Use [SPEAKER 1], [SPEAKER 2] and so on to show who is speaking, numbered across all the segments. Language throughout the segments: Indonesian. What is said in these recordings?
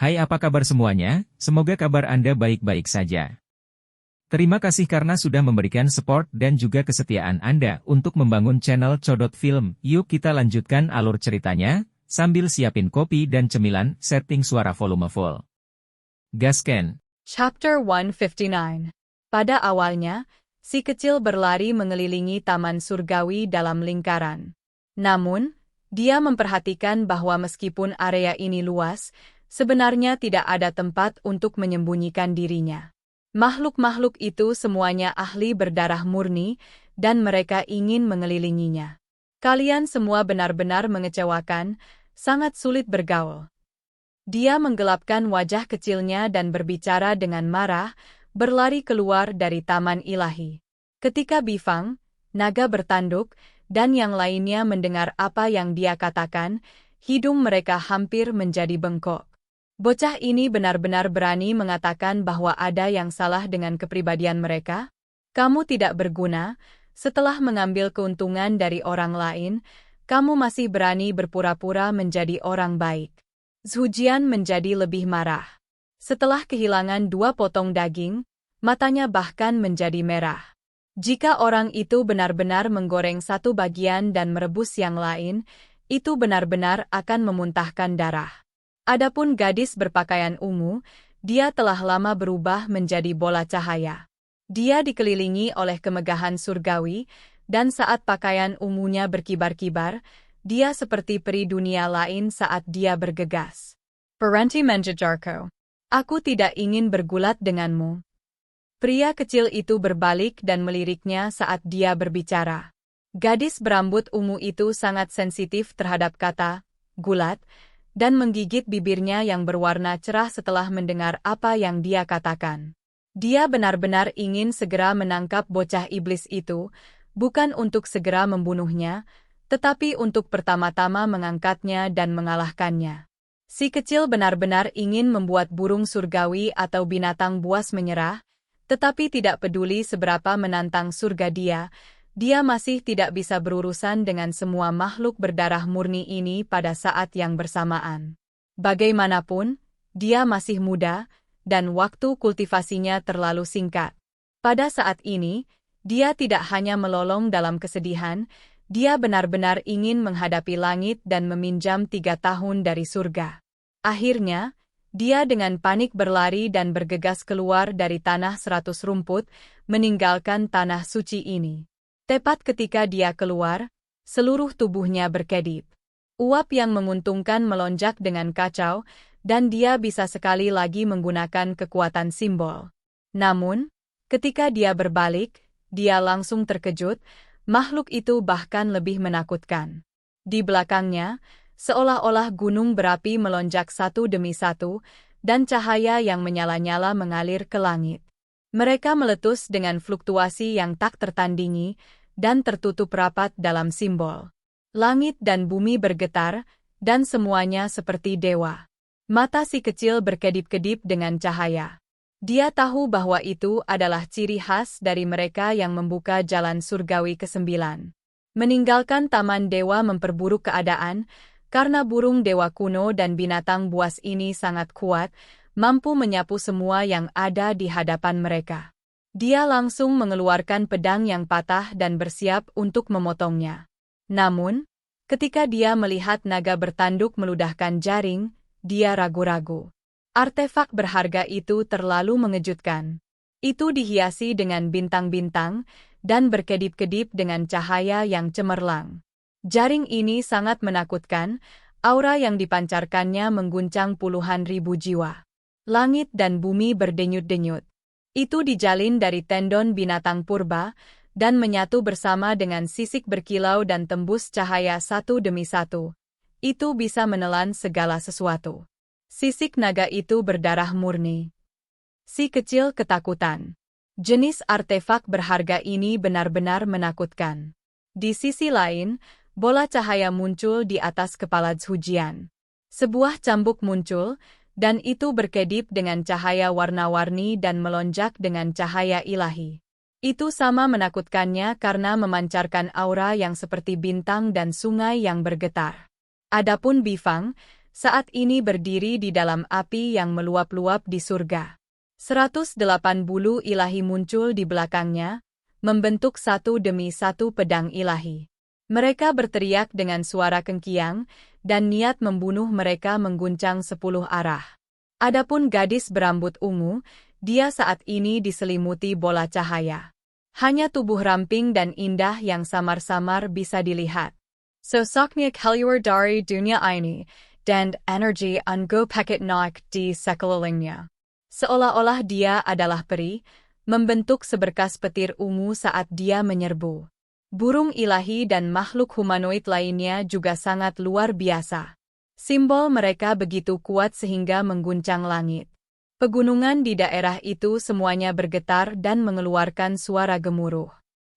[SPEAKER 1] Hai, apa kabar semuanya? Semoga kabar Anda baik-baik saja. Terima kasih karena sudah memberikan support dan juga kesetiaan Anda untuk membangun channel Codot Film. Yuk kita lanjutkan alur ceritanya, sambil siapin kopi dan cemilan, setting suara volume full. Gasken.
[SPEAKER 2] Chapter 159. Pada awalnya, si kecil berlari mengelilingi taman surgawi dalam lingkaran. Namun, dia memperhatikan bahwa meskipun area ini luas, sebenarnya tidak ada tempat untuk menyembunyikan dirinya. Makhluk-makhluk itu semuanya ahli berdarah murni, dan mereka ingin mengelilinginya. Kalian semua benar-benar mengecewakan, sangat sulit bergaul. Dia menggelapkan wajah kecilnya dan berbicara dengan marah, berlari keluar dari taman ilahi. Ketika Bifang, naga bertanduk, dan yang lainnya mendengar apa yang dia katakan, hidung mereka hampir menjadi bengkok. Bocah ini benar-benar berani mengatakan bahwa ada yang salah dengan kepribadian mereka? Kamu tidak berguna, setelah mengambil keuntungan dari orang lain, kamu masih berani berpura-pura menjadi orang baik. Zhu Jian menjadi lebih marah. Setelah kehilangan 2 potong daging, matanya bahkan menjadi merah. Jika orang itu benar-benar menggoreng satu bagian dan merebus yang lain, itu benar-benar akan memuntahkan darah. Adapun gadis berpakaian ungu, dia telah lama berubah menjadi bola cahaya. Dia dikelilingi oleh kemegahan surgawi, dan saat pakaian ungunya berkibar-kibar, dia seperti peri dunia lain saat dia bergegas. Parenti menjejarku. Aku tidak ingin bergulat denganmu. Pria kecil itu berbalik dan meliriknya saat dia berbicara. Gadis berambut ungu itu sangat sensitif terhadap kata gulat, dan menggigit bibirnya yang berwarna cerah setelah mendengar apa yang dia katakan. Dia benar-benar ingin segera menangkap bocah iblis itu, bukan untuk segera membunuhnya, tetapi untuk pertama-tama mengangkatnya dan mengalahkannya. Si kecil benar-benar ingin membuat burung surgawi atau binatang buas menyerah, tetapi tidak peduli seberapa menantang surga dia masih tidak bisa berurusan dengan semua makhluk berdarah murni ini pada saat yang bersamaan. Bagaimanapun, dia masih muda, dan waktu kultivasinya terlalu singkat. Pada saat ini, dia tidak hanya melolong dalam kesedihan, dia benar-benar ingin menghadapi langit dan meminjam 3 tahun dari surga. Akhirnya, dia dengan panik berlari dan bergegas keluar dari tanah 100 rumput, meninggalkan tanah suci ini. Tepat ketika dia keluar, seluruh tubuhnya berkedip. Uap yang menguntungkan melonjak dengan kacau, dan dia bisa sekali lagi menggunakan kekuatan simbol. Namun, ketika dia berbalik, dia langsung terkejut, makhluk itu bahkan lebih menakutkan. Di belakangnya, seolah-olah gunung berapi melonjak satu demi satu, dan cahaya yang menyala-nyala mengalir ke langit. Mereka meletus dengan fluktuasi yang tak tertandingi, dan tertutup rapat dalam simbol. Langit dan bumi bergetar, dan semuanya seperti dewa. Mata si kecil berkedip-kedip dengan cahaya. Dia tahu bahwa itu adalah ciri khas dari mereka yang membuka jalan surgawi ke-9. Meninggalkan taman dewa memperburuk keadaan, karena burung dewa kuno dan binatang buas ini sangat kuat, mampu menyapu semua yang ada di hadapan mereka. Dia langsung mengeluarkan pedang yang patah dan bersiap untuk memotongnya. Namun, ketika dia melihat naga bertanduk meludahkan jaring, dia ragu-ragu. Artefak berharga itu terlalu mengejutkan. Itu dihiasi dengan bintang-bintang dan berkedip-kedip dengan cahaya yang cemerlang. Jaring ini sangat menakutkan, aura yang dipancarkannya mengguncang puluhan ribu jiwa. Langit dan bumi berdenyut-denyut. Itu dijalin dari tendon binatang purba, dan menyatu bersama dengan sisik berkilau dan tembus cahaya satu demi satu. Itu bisa menelan segala sesuatu. Sisik naga itu berdarah murni. Si kecil ketakutan. Jenis artefak berharga ini benar-benar menakutkan. Di sisi lain, bola cahaya muncul di atas kepala Zhu Jian. Sebuah cambuk muncul, dan itu berkedip dengan cahaya warna-warni dan melonjak dengan cahaya ilahi. Itu sama menakutkannya karena memancarkan aura yang seperti bintang dan sungai yang bergetar. Adapun Bifang, saat ini berdiri di dalam api yang meluap-luap di surga. 108 bulu ilahi muncul di belakangnya, membentuk satu demi satu pedang ilahi. Mereka berteriak dengan suara kengkiang, dan niat membunuh mereka mengguncang 10 arah. Adapun gadis berambut ungu, dia saat ini diselimuti bola cahaya. Hanya tubuh ramping dan indah yang samar-samar bisa dilihat. Sosoknya keluar dari dunia ini, dan energi anggo paket naik di sekelilingnya. Seolah-olah dia adalah peri, membentuk seberkas petir ungu saat dia menyerbu. Burung ilahi dan makhluk humanoid lainnya juga sangat luar biasa. Simbol mereka begitu kuat sehingga mengguncang langit. Pegunungan di daerah itu semuanya bergetar dan mengeluarkan suara gemuruh.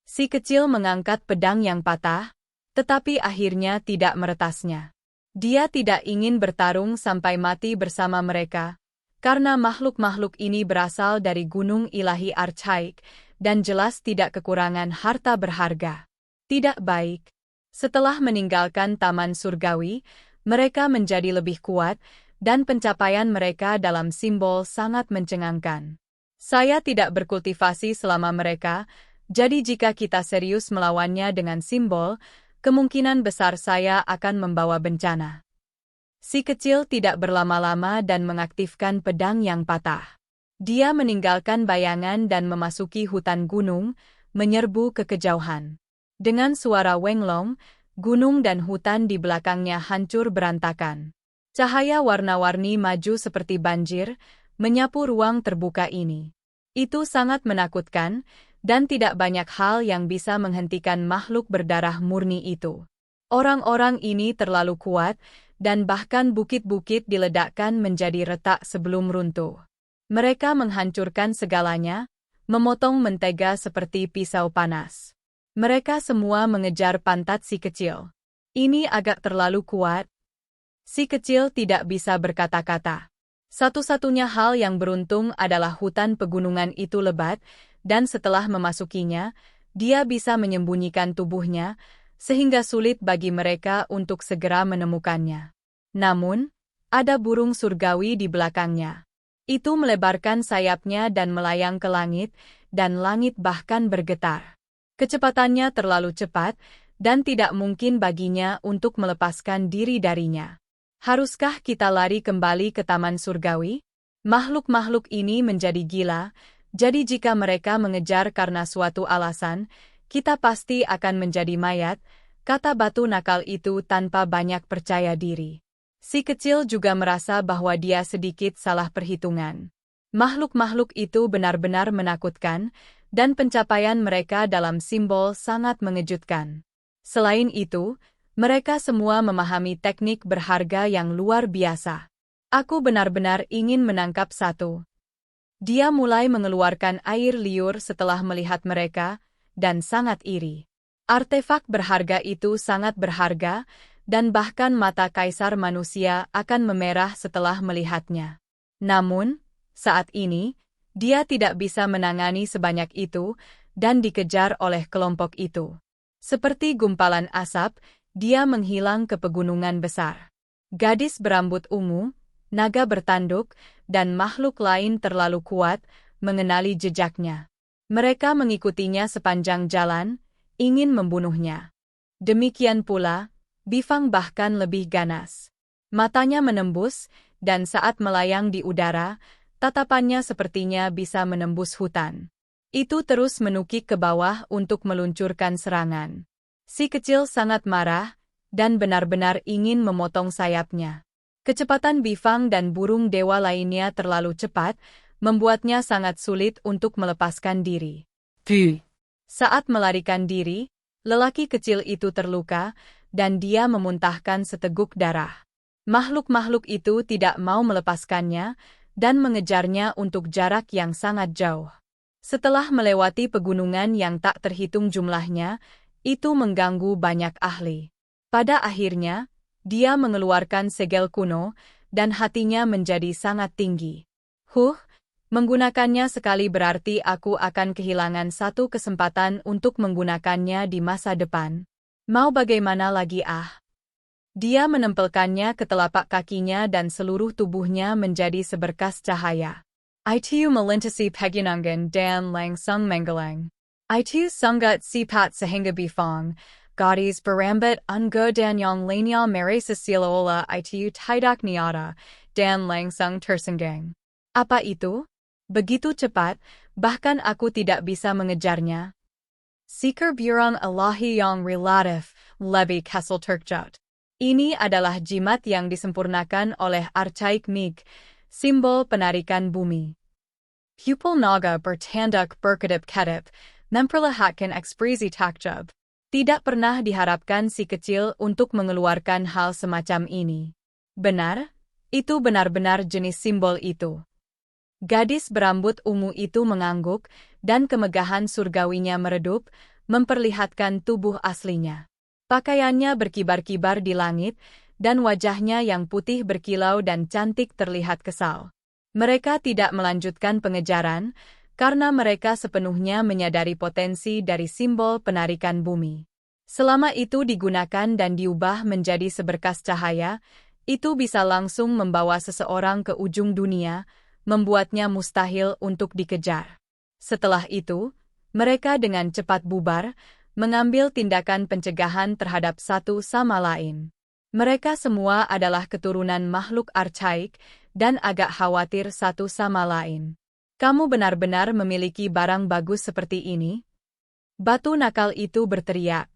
[SPEAKER 2] Si kecil mengangkat pedang yang patah, tetapi akhirnya tidak meretasnya. Dia tidak ingin bertarung sampai mati bersama mereka, karena makhluk-makhluk ini berasal dari gunung ilahi archaik, dan jelas tidak kekurangan harta berharga. Tidak baik. Setelah meninggalkan Taman Surgawi, mereka menjadi lebih kuat, dan pencapaian mereka dalam simbol sangat mencengangkan. Saya tidak berkultivasi selama mereka, jadi jika kita serius melawannya dengan simbol, kemungkinan besar saya akan membawa bencana. Si kecil tidak berlama-lama dan mengaktifkan pedang yang patah. Dia meninggalkan bayangan dan memasuki hutan gunung, menyerbu ke kejauhan. Dengan suara wenglong, gunung dan hutan di belakangnya hancur berantakan. Cahaya warna-warni maju seperti banjir, menyapu ruang terbuka ini. Itu sangat menakutkan, dan tidak banyak hal yang bisa menghentikan makhluk berdarah murni itu. Orang-orang ini terlalu kuat, dan bahkan bukit-bukit diledakkan menjadi retak sebelum runtuh. Mereka menghancurkan segalanya, memotong mentega seperti pisau panas. Mereka semua mengejar pantat si kecil. Ini agak terlalu kuat. Si kecil tidak bisa berkata-kata. Satu-satunya hal yang beruntung adalah hutan pegunungan itu lebat, dan setelah memasukinya, dia bisa menyembunyikan tubuhnya, sehingga sulit bagi mereka untuk segera menemukannya. Namun, ada burung surgawi di belakangnya. Itu melebarkan sayapnya dan melayang ke langit, dan langit bahkan bergetar. Kecepatannya terlalu cepat, dan tidak mungkin baginya untuk melepaskan diri darinya. Haruskah kita lari kembali ke Taman Surgawi? Makhluk-makhluk ini menjadi gila, jadi jika mereka mengejar karena suatu alasan, kita pasti akan menjadi mayat, kata batu nakal itu tanpa banyak percaya diri. Si kecil juga merasa bahwa dia sedikit salah perhitungan. Makhluk-makhluk itu benar-benar menakutkan, dan pencapaian mereka dalam simbol sangat mengejutkan. Selain itu, mereka semua memahami teknik berharga yang luar biasa. Aku benar-benar ingin menangkap satu. Dia mulai mengeluarkan air liur setelah melihat mereka, dan sangat iri. Artefak berharga itu sangat berharga, dan bahkan mata kaisar manusia akan memerah setelah melihatnya. Namun, saat ini, dia tidak bisa menangani sebanyak itu, dan dikejar oleh kelompok itu. Seperti gumpalan asap, dia menghilang ke pegunungan besar. Gadis berambut ungu, naga bertanduk, dan makhluk lain terlalu kuat, mengenali jejaknya. Mereka mengikutinya sepanjang jalan, ingin membunuhnya. Demikian pula, Bifang bahkan lebih ganas. Matanya menembus, dan saat melayang di udara, tatapannya sepertinya bisa menembus hutan. Itu terus menukik ke bawah untuk meluncurkan serangan. Si kecil sangat marah, dan benar-benar ingin memotong sayapnya. Kecepatan Bifang dan burung dewa lainnya terlalu cepat, membuatnya sangat sulit untuk melepaskan diri. Saat melarikan diri, lelaki kecil itu terluka, dan dia memuntahkan seteguk darah. Makhluk-makhluk itu tidak mau melepaskannya, dan mengejarnya untuk jarak yang sangat jauh. Setelah melewati pegunungan yang tak terhitung jumlahnya, itu mengganggu banyak ahli. Pada akhirnya, dia mengeluarkan segel kuno, dan hatinya menjadi sangat tinggi. Menggunakannya sekali berarti aku akan kehilangan satu kesempatan untuk menggunakannya di masa depan. Mau bagaimana lagi Dia menempelkannya ke telapak kakinya dan seluruh tubuhnya menjadi seberkas cahaya. Itu melintasi pegunungan dan langsung menggelang. Itu sangat cepat sehingga bifang, gadis berambat ungu dan yang lainnya merasa seolah itu tidak nyata, dan langsung tersenggang. Apa itu? Begitu cepat, bahkan aku tidak bisa mengejarnya. Sikar burung Allahi yang relatif, lebih kesel terkejut. Ini adalah jimat yang disempurnakan oleh Archaik Mig, simbol penarikan bumi. Pupil naga bertanduk berkedip-kedip, memperlihatkan ekspresi takjub. Tidak pernah diharapkan si kecil untuk mengeluarkan hal semacam ini. Benar, itu benar-benar jenis simbol itu. Gadis berambut ungu itu mengangguk, dan kemegahan surgawinya meredup, memperlihatkan tubuh aslinya. Pakaiannya berkibar-kibar di langit, dan wajahnya yang putih berkilau dan cantik terlihat kesal. Mereka tidak melanjutkan pengejaran, karena mereka sepenuhnya menyadari potensi dari simbol penarikan bumi. Selama itu digunakan dan diubah menjadi seberkas cahaya, itu bisa langsung membawa seseorang ke ujung dunia, membuatnya mustahil untuk dikejar. Setelah itu, mereka dengan cepat bubar, mengambil tindakan pencegahan terhadap satu sama lain. Mereka semua adalah keturunan makhluk archaik dan agak khawatir satu sama lain. Kamu benar-benar memiliki barang bagus seperti ini? Batu nakal itu berteriak.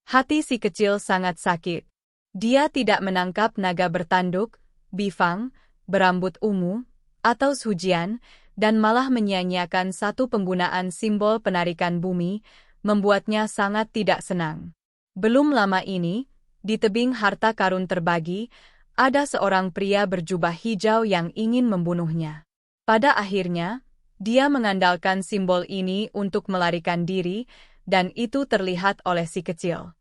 [SPEAKER 2] Hati si kecil sangat sakit. Dia tidak menangkap naga bertanduk, bifang, berambut ungu, atau sujian, dan malah menyia-nyiakan satu penggunaan simbol penarikan bumi, membuatnya sangat tidak senang. Belum lama ini, di tebing harta karun terbagi, ada seorang pria berjubah hijau yang ingin membunuhnya. Pada akhirnya, dia mengandalkan simbol ini untuk melarikan diri, dan itu terlihat oleh si kecil.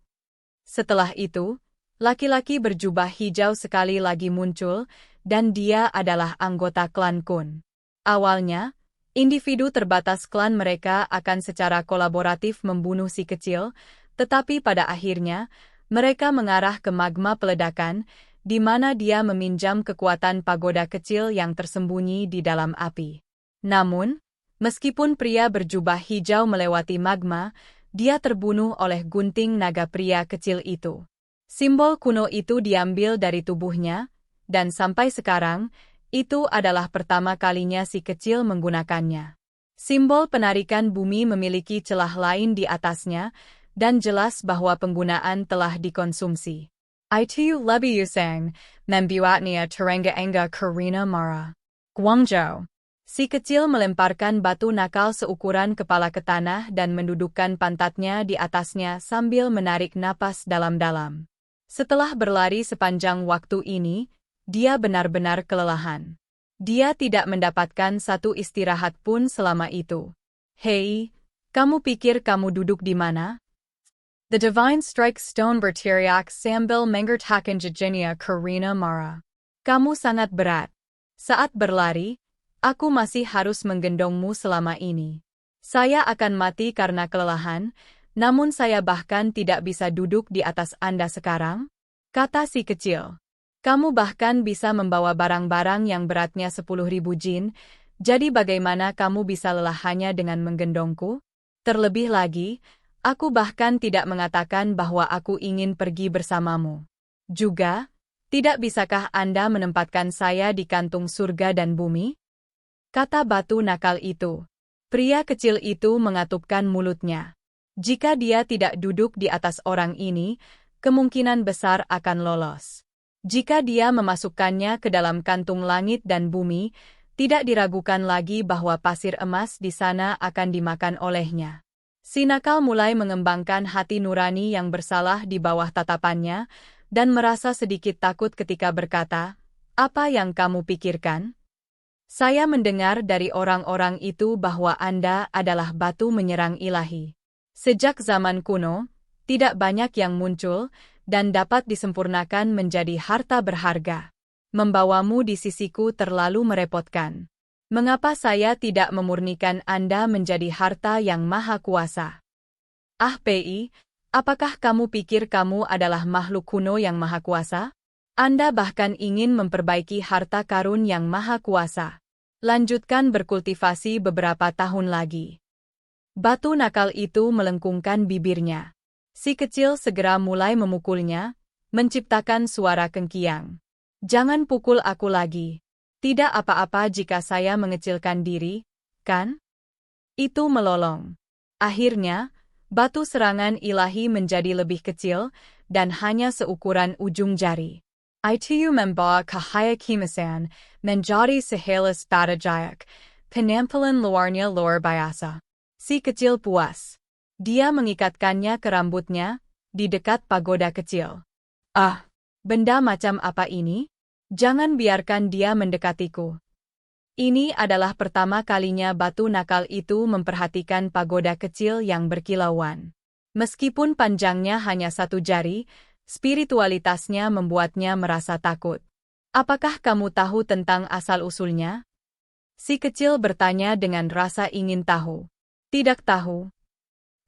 [SPEAKER 2] Setelah itu, laki-laki berjubah hijau sekali lagi muncul, dan dia adalah anggota klan Kun. Awalnya, individu terbatas klan mereka akan secara kolaboratif membunuh si kecil, tetapi pada akhirnya, mereka mengarah ke magma peledakan, di mana dia meminjam kekuatan pagoda kecil yang tersembunyi di dalam api. Namun, meskipun pria berjubah hijau melewati magma, dia terbunuh oleh gunting naga pria kecil itu. Simbol kuno itu diambil dari tubuhnya, dan sampai sekarang, itu adalah pertama kalinya si kecil menggunakannya. Simbol penarikan bumi memiliki celah lain di atasnya, dan jelas bahwa penggunaan telah dikonsumsi. Itu lebih usang, membuatnya terengah-engah karena marah. Guangzhou. Si kecil melemparkan batu nakal seukuran kepala ke tanah dan mendudukkan pantatnya di atasnya sambil menarik napas dalam-dalam. Setelah berlari sepanjang waktu ini, dia benar-benar kelelahan. Dia tidak mendapatkan satu istirahat pun selama itu. Hei, kamu pikir kamu duduk di mana? The Divine Strike Stone berteriak sambil menggertakkan giginya karena marah. Kamu sangat berat. Saat berlari, aku masih harus menggendongmu selama ini. Saya akan mati karena kelelahan, namun saya bahkan tidak bisa duduk di atas Anda sekarang, kata si kecil. Kamu bahkan bisa membawa barang-barang yang beratnya 10.000 jin, jadi bagaimana kamu bisa lelah hanya dengan menggendongku? Terlebih lagi, aku bahkan tidak mengatakan bahwa aku ingin pergi bersamamu. Juga, tidak bisakah Anda menempatkan saya di kantung surga dan bumi? Kata batu nakal itu. Pria kecil itu mengatupkan mulutnya. Jika dia tidak duduk di atas orang ini, kemungkinan besar akan lolos. Jika dia memasukkannya ke dalam kantung langit dan bumi, tidak diragukan lagi bahwa pasir emas di sana akan dimakan olehnya. Si nakal mulai mengembangkan hati nurani yang bersalah di bawah tatapannya, dan merasa sedikit takut ketika berkata, "Apa yang kamu pikirkan? Saya mendengar dari orang-orang itu bahwa Anda adalah batu menyerang ilahi. Sejak zaman kuno, tidak banyak yang muncul, dan dapat disempurnakan menjadi harta berharga. Membawamu di sisiku terlalu merepotkan. Mengapa saya tidak memurnikan Anda menjadi harta yang maha kuasa? Ah Pi, Apakah kamu pikir kamu adalah makhluk kuno yang maha kuasa? Anda bahkan ingin memperbaiki harta karun yang maha kuasa. Lanjutkan berkultivasi beberapa tahun lagi. Batu nakal itu melengkungkan bibirnya. Si kecil segera mulai memukulnya, menciptakan suara kengkiang. Jangan pukul aku lagi. Tidak apa-apa jika saya mengecilkan diri, kan? Itu melolong. Akhirnya, batu serangan ilahi menjadi lebih kecil, dan hanya seukuran ujung jari. Itu membawa cahaya kemasan, menjadi sehelas batajayak, penampilan luarnya luar biasa. Si kecil puas. Dia mengikatkannya ke rambutnya, di dekat pagoda kecil. Ah, benda macam apa ini? Jangan biarkan dia mendekatiku. Ini adalah pertama kalinya batu nakal itu memperhatikan pagoda kecil yang berkilauan. Meskipun panjangnya hanya 1 jari, spiritualitasnya membuatnya merasa takut. Apakah kamu tahu tentang asal-usulnya? Si kecil bertanya dengan rasa ingin tahu. Tidak tahu.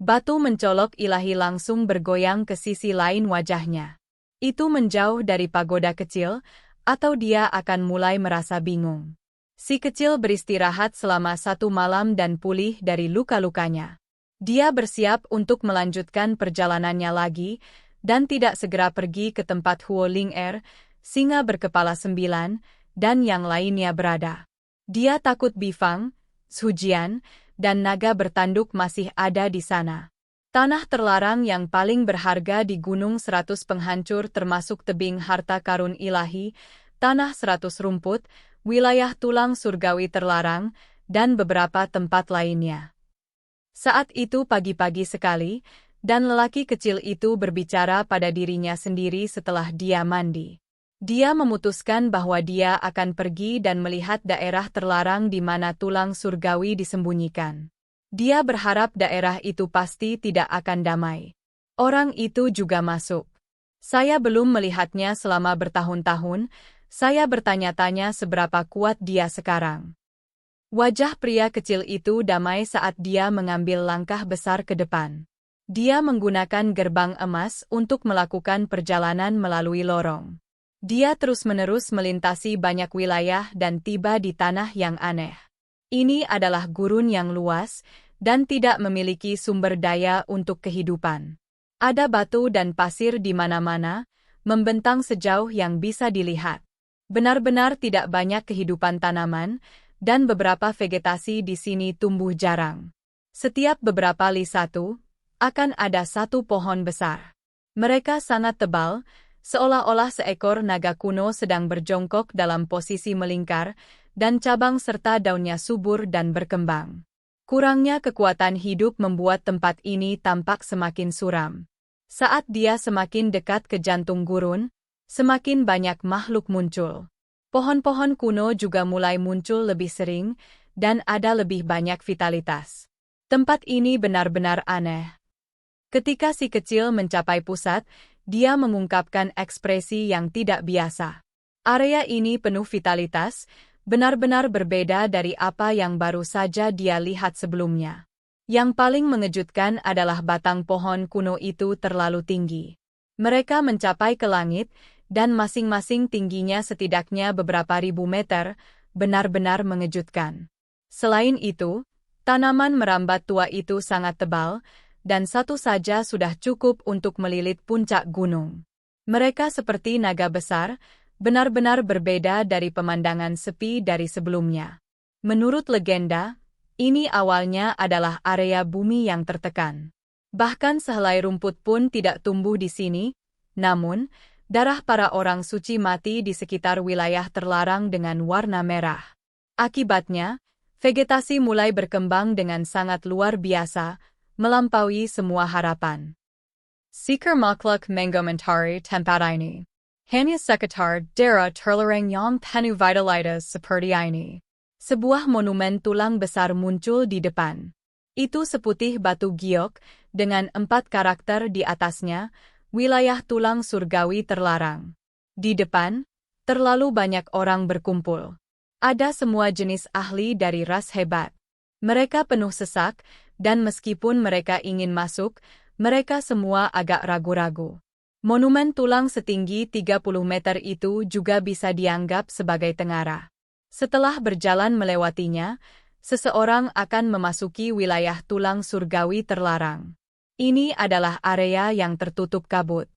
[SPEAKER 2] Batu mencolok ilahi langsung bergoyang ke sisi lain wajahnya. Itu menjauh dari pagoda kecil, atau dia akan mulai merasa bingung. Si kecil beristirahat selama 1 malam dan pulih dari luka-lukanya. Dia bersiap untuk melanjutkan perjalanannya lagi, dan tidak segera pergi ke tempat Huo Ling Er, singa berkepala 9, dan yang lainnya berada. Dia takut Bifang, Sujian, dan naga bertanduk masih ada di sana. Tanah terlarang yang paling berharga di Gunung 100 Penghancur termasuk tebing harta karun ilahi, tanah 100 rumput, wilayah tulang surgawi terlarang, dan beberapa tempat lainnya. Saat itu pagi-pagi sekali, dan lelaki kecil itu berbicara pada dirinya sendiri setelah dia mandi. Dia memutuskan bahwa dia akan pergi dan melihat daerah terlarang di mana tulang surgawi disembunyikan. Dia berharap daerah itu pasti tidak akan damai. Orang itu juga masuk. Saya belum melihatnya selama bertahun-tahun. Saya bertanya-tanya seberapa kuat dia sekarang. Wajah pria kecil itu damai saat dia mengambil langkah besar ke depan. Dia menggunakan gerbang emas untuk melakukan perjalanan melalui lorong. Dia terus-menerus melintasi banyak wilayah dan tiba di tanah yang aneh. Ini adalah gurun yang luas dan tidak memiliki sumber daya untuk kehidupan. Ada batu dan pasir di mana-mana, membentang sejauh yang bisa dilihat. Benar-benar tidak banyak kehidupan tanaman, dan beberapa vegetasi di sini tumbuh jarang. Setiap beberapa li satu, akan ada 1 pohon besar. Mereka sangat tebal, seolah-olah seekor naga kuno sedang berjongkok dalam posisi melingkar, dan cabang serta daunnya subur dan berkembang. Kurangnya kekuatan hidup membuat tempat ini tampak semakin suram. Saat dia semakin dekat ke jantung gurun, semakin banyak makhluk muncul. Pohon-pohon kuno juga mulai muncul lebih sering, dan ada lebih banyak vitalitas. Tempat ini benar-benar aneh. Ketika si kecil mencapai pusat, dia mengungkapkan ekspresi yang tidak biasa. Area ini penuh vitalitas, benar-benar berbeda dari apa yang baru saja dia lihat sebelumnya. Yang paling mengejutkan adalah batang pohon kuno itu terlalu tinggi. Mereka mencapai ke langit, dan masing-masing tingginya setidaknya beberapa ribu meter, benar-benar mengejutkan. Selain itu, tanaman merambat tua itu sangat tebal, dan satu saja sudah cukup untuk melilit puncak gunung. Mereka seperti naga besar, benar-benar berbeda dari pemandangan sepi dari sebelumnya. Menurut legenda, ini awalnya adalah area bumi yang tertekan. Bahkan sehelai rumput pun tidak tumbuh di sini, namun, darah para orang suci mati di sekitar wilayah terlarang dengan warna merah. Akibatnya, vegetasi mulai berkembang dengan sangat luar biasa, melampaui semua harapan. Seeker makhluk mengomentari tempat ini. Hanya sekitar daerah terlarang yang penuh vitalitas seperti ini. Sebuah monumen tulang besar muncul di depan. Itu seputih batu giok, dengan 4 karakter di atasnya, wilayah tulang surgawi terlarang. Di depan, terlalu banyak orang berkumpul. Ada semua jenis ahli dari ras hebat. Mereka penuh sesak, dan meskipun mereka ingin masuk, mereka semua agak ragu-ragu. Monumen tulang setinggi 30 meter itu juga bisa dianggap sebagai tengara. Setelah berjalan melewatinya, seseorang akan memasuki wilayah tulang surgawi terlarang. Ini adalah area yang tertutup kabut.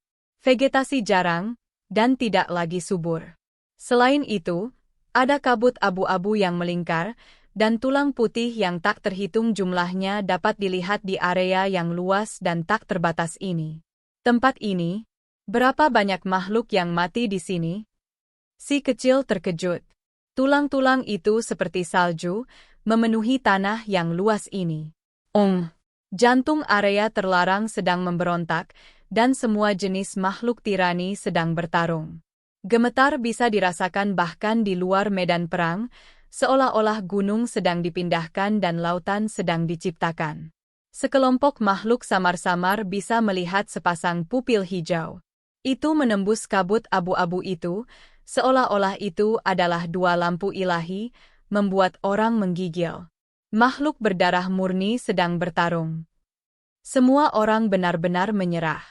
[SPEAKER 2] Vegetasi jarang, dan tidak lagi subur. Selain itu, ada kabut abu-abu yang melingkar, dan tulang putih yang tak terhitung jumlahnya dapat dilihat di area yang luas dan tak terbatas ini. Tempat ini, berapa banyak makhluk yang mati di sini? Si kecil terkejut. Tulang-tulang itu seperti salju, memenuhi tanah yang luas ini. Jantung area terlarang sedang memberontak, dan semua jenis makhluk tirani sedang bertarung. Gemetar bisa dirasakan bahkan di luar medan perang, seolah-olah gunung sedang dipindahkan dan lautan sedang diciptakan. Sekelompok makhluk samar-samar bisa melihat sepasang pupil hijau. Itu menembus kabut abu-abu itu, seolah-olah itu adalah dua lampu ilahi, membuat orang menggigil. Makhluk berdarah murni sedang bertarung. Semua orang benar-benar menyerah.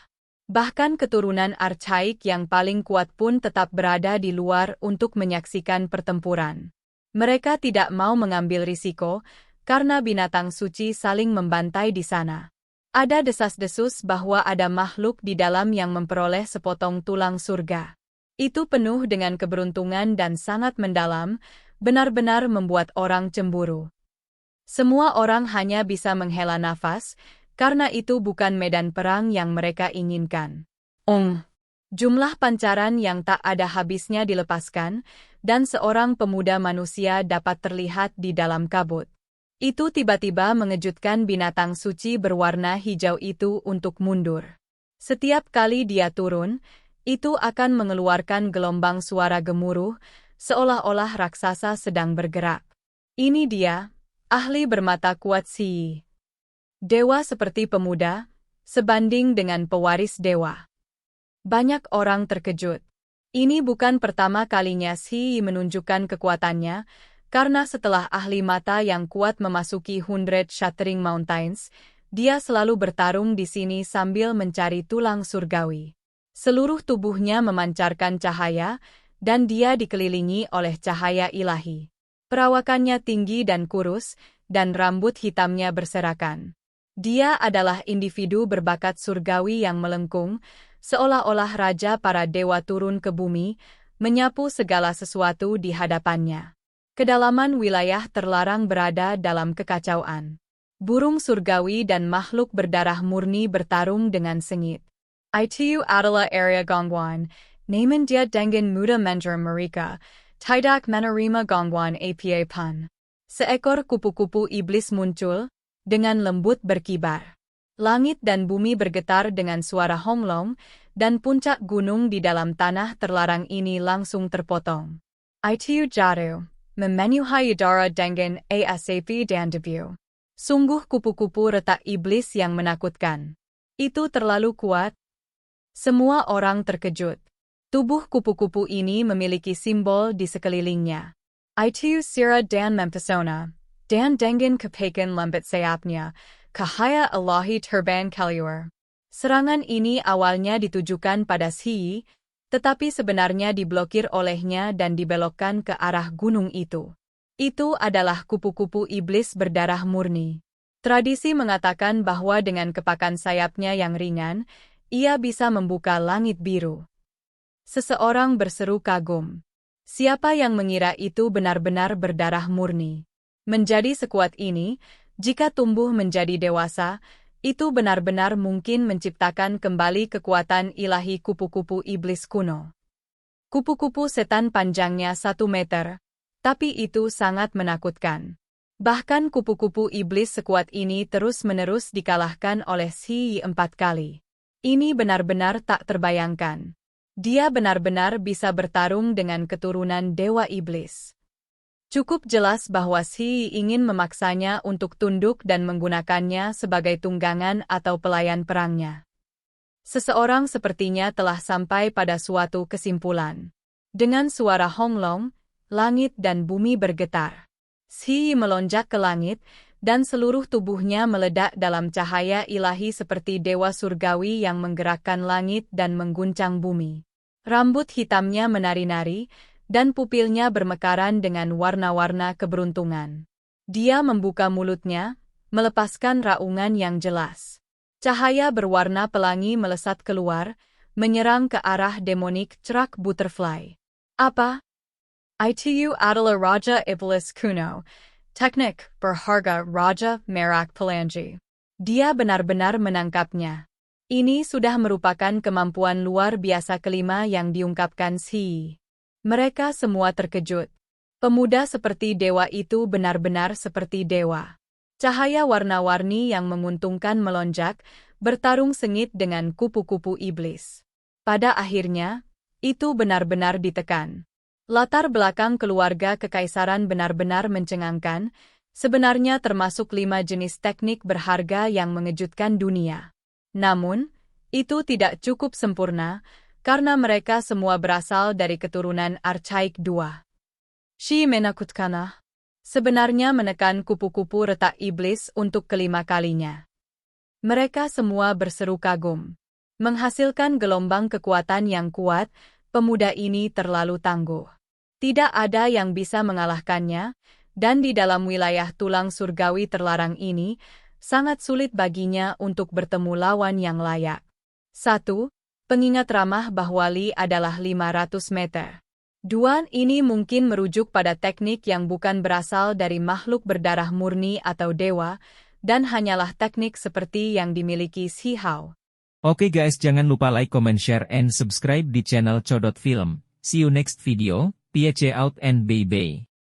[SPEAKER 2] Bahkan keturunan archaik yang paling kuat pun tetap berada di luar untuk menyaksikan pertempuran. Mereka tidak mau mengambil risiko, karena binatang suci saling membantai di sana. Ada desas-desus bahwa ada makhluk di dalam yang memperoleh sepotong tulang surga. Itu penuh dengan keberuntungan dan sangat mendalam, benar-benar membuat orang cemburu. Semua orang hanya bisa menghela nafas, karena itu bukan medan perang yang mereka inginkan. Jumlah pancaran yang tak ada habisnya dilepaskan, dan seorang pemuda manusia dapat terlihat di dalam kabut. Itu tiba-tiba mengejutkan binatang suci berwarna hijau itu untuk mundur. Setiap kali dia turun, itu akan mengeluarkan gelombang suara gemuruh, seolah-olah raksasa sedang bergerak. Ini dia, ahli bermata kuat Si. Dewa seperti pemuda, sebanding dengan pewaris dewa. Banyak orang terkejut. Ini bukan pertama kalinya Si menunjukkan kekuatannya, karena setelah ahli mata yang kuat memasuki 100 Shattering Mountains, dia selalu bertarung di sini sambil mencari tulang surgawi. Seluruh tubuhnya memancarkan cahaya, dan dia dikelilingi oleh cahaya ilahi. Perawakannya tinggi dan kurus, dan rambut hitamnya berserakan. Dia adalah individu berbakat surgawi yang melengkung, seolah-olah raja para dewa turun ke bumi, menyapu segala sesuatu di hadapannya. Kedalaman wilayah terlarang berada dalam kekacauan. Burung surgawi dan makhluk berdarah murni bertarung dengan sengit. Itu adalah area gangguan, namun dia dengan mudah menerima mereka. Tidak menerima gangguan apa pun. Seekor kupu-kupu iblis muncul, dengan lembut berkibar. Langit dan bumi bergetar dengan suara honglong, dan puncak gunung di dalam tanah terlarang ini langsung terpotong. Itu jatuh, memenuhi udara dengan asap dan debu. Sungguh kupu-kupu retak iblis yang menakutkan. Itu terlalu kuat. Semua orang terkejut. Tubuh kupu-kupu ini memiliki simbol di sekelilingnya. Itu sira dan mempesona, dan dengan kepekan lembut sayapnya, cahaya Allahi terbang keluar. Serangan ini awalnya ditujukan pada Si, tetapi sebenarnya diblokir olehnya dan dibelokkan ke arah gunung itu. Itu adalah kupu-kupu iblis berdarah murni. Tradisi mengatakan bahwa dengan kepakan sayapnya yang ringan, ia bisa membuka langit biru. Seseorang berseru kagum. Siapa yang mengira itu benar-benar berdarah murni? Menjadi sekuat ini, jika tumbuh menjadi dewasa, itu benar-benar mungkin menciptakan kembali kekuatan ilahi kupu-kupu iblis kuno. Kupu-kupu setan panjangnya 1 meter, tapi itu sangat menakutkan. Bahkan kupu-kupu iblis sekuat ini terus-menerus dikalahkan oleh Si 4 kali. Ini benar-benar tak terbayangkan. Dia benar-benar bisa bertarung dengan keturunan dewa iblis. Cukup jelas bahwa Si ingin memaksanya untuk tunduk dan menggunakannya sebagai tunggangan atau pelayan perangnya. Seseorang sepertinya telah sampai pada suatu kesimpulan. Dengan suara honglong, langit dan bumi bergetar. Si melonjak ke langit, dan seluruh tubuhnya meledak dalam cahaya ilahi seperti dewa surgawi yang menggerakkan langit dan mengguncang bumi. Rambut hitamnya menari-nari, dan pupilnya bermekaran dengan warna-warna keberuntungan. Dia membuka mulutnya, melepaskan raungan yang jelas. Cahaya berwarna pelangi melesat keluar, menyerang ke arah demonik Cerak Butterfly. Apa? Itu adalah Raja Iblis kuno. Teknik berharga Raja Merak Pelangi. Dia benar-benar menangkapnya. Ini sudah merupakan kemampuan luar biasa kelima yang diungkapkan Xi. Mereka semua terkejut. Pemuda seperti dewa itu benar-benar seperti dewa. Cahaya warna-warni yang menguntungkan melonjak, bertarung sengit dengan kupu-kupu iblis. Pada akhirnya, itu benar-benar ditekan. Latar belakang keluarga kekaisaran benar-benar mencengangkan, sebenarnya termasuk 5 jenis teknik berharga yang mengejutkan dunia. Namun, itu tidak cukup sempurna, karena mereka semua berasal dari keturunan archaik 2. Xi menakutkan. Sebenarnya menekan kupu-kupu retak iblis untuk kelima kalinya. Mereka semua berseru kagum. Menghasilkan gelombang kekuatan yang kuat, pemuda ini terlalu tangguh. Tidak ada yang bisa mengalahkannya, dan di dalam wilayah tulang surgawi terlarang ini, sangat sulit baginya untuk bertemu lawan yang layak. 1. Pengingat ramah bahwa Li adalah 500 meter. 2. Ini mungkin merujuk pada teknik yang bukan berasal dari makhluk berdarah murni atau dewa, dan hanyalah teknik seperti yang dimiliki Xi Hao.
[SPEAKER 1] Oke guys, jangan lupa like, comment, share, and subscribe di channel Codot Film. See you next video. Peace out and bye-bye.